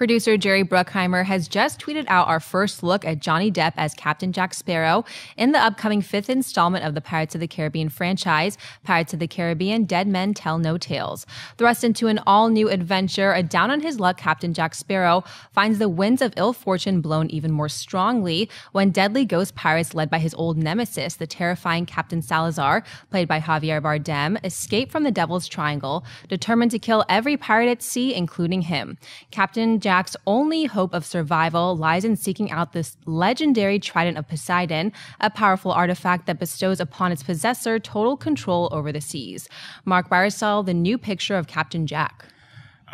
Producer Jerry Bruckheimer has just tweeted out our first look at Jonny Depp as Captain Jack Sparrow in the upcoming 5th installment of the Pirates of the Caribbean franchise, Pirates of the Caribbean: Dead Men Tell No Tales. Thrust into an all-new adventure, a down-on-his-luck Captain Jack Sparrow finds the winds of ill fortune blown even more strongly when deadly ghost pirates led by his old nemesis, the terrifying Captain Salazar, played by Javier Bardem, escape from the Devil's Triangle, determined to kill every pirate at sea, including him. Captain Jack's only hope of survival lies in seeking out this legendary Trident of Poseidon, a powerful artifact that bestows upon its possessor total control over the seas. Mark Barisal, the new picture of Captain Jack.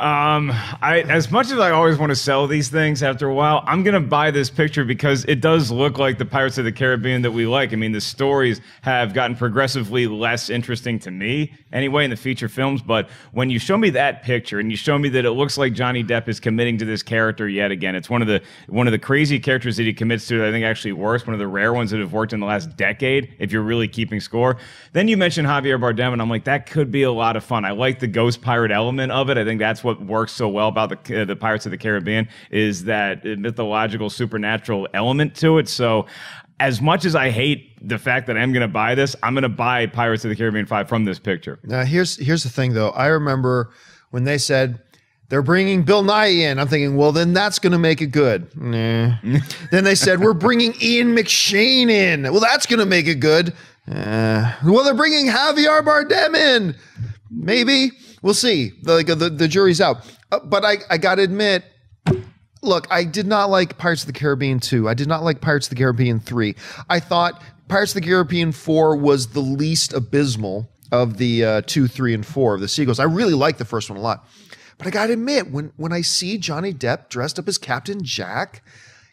As much as I always want to sell these things, after a while, I'm going to buy this picture because it does look like the Pirates of the Caribbean that we like. I mean, the stories have gotten progressively less interesting to me anyway in the feature films. But when you show me that picture and you show me that it looks like Jonny Depp is committing to this character yet again, it's one of the crazy characters that he commits to that I think actually works, one of the rare ones that have worked in the last decade, if you're really keeping score. Then you mentioned Javier Bardem, and I'm like, that could be a lot of fun. I like the ghost pirate element of it. I think that's what works so well about the Pirates of the Caribbean, is that mythological, supernatural element to it. So as much as I hate the fact that I'm going to buy this, I'm going to buy Pirates of the Caribbean 5 from this picture. Now, here's the thing, though. I remember when they said they're bringing Bill Nye in. I'm thinking, well, then that's going to make it good. Nah. Then they said, we're bringing Ian McShane in. Well, that's going to make it good. Well, they're bringing Javier Bardem in. Maybe. We'll see. The jury's out. But I got to admit, look, I did not like Pirates of the Caribbean 2. I did not like Pirates of the Caribbean 3. I thought Pirates of the Caribbean 4 was the least abysmal of the 2, 3, and 4 of the sequels. I really liked the first one a lot. But I got to admit, when I see Jonny Depp dressed up as Captain Jack,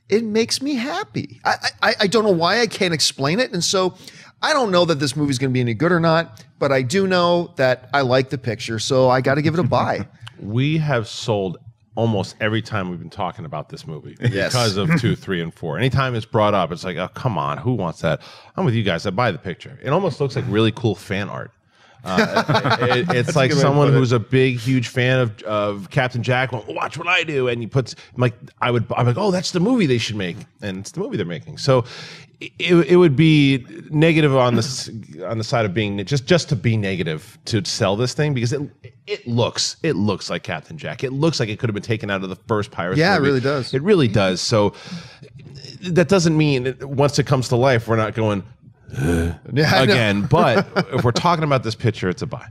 it makes me happy. I don't know why. I can't explain it. And so I don't know that this movie's going to be any good or not, but I do know that I like the picture, so I got to give it a buy. We have sold almost every time we've been talking about this movie because of 2, 3, and 4. Anytime it's brought up, it's like, oh, come on, who wants that? I'm with you guys. I buy the picture. It almost looks like really cool fan art. It's like someone who's a big, huge fan of Captain Jack. Well, watch what I do, and he puts I'm like, oh, that's the movie they should make, and it's the movie they're making. So it would be negative on the side of being just to be negative to sell this thing, because it looks like Captain Jack. It looks like it could have been taken out of the first Pirates movie. It really does. It really does. So that doesn't mean once it comes to life, we're not going again. But if we're talking about this picture, it's a buy.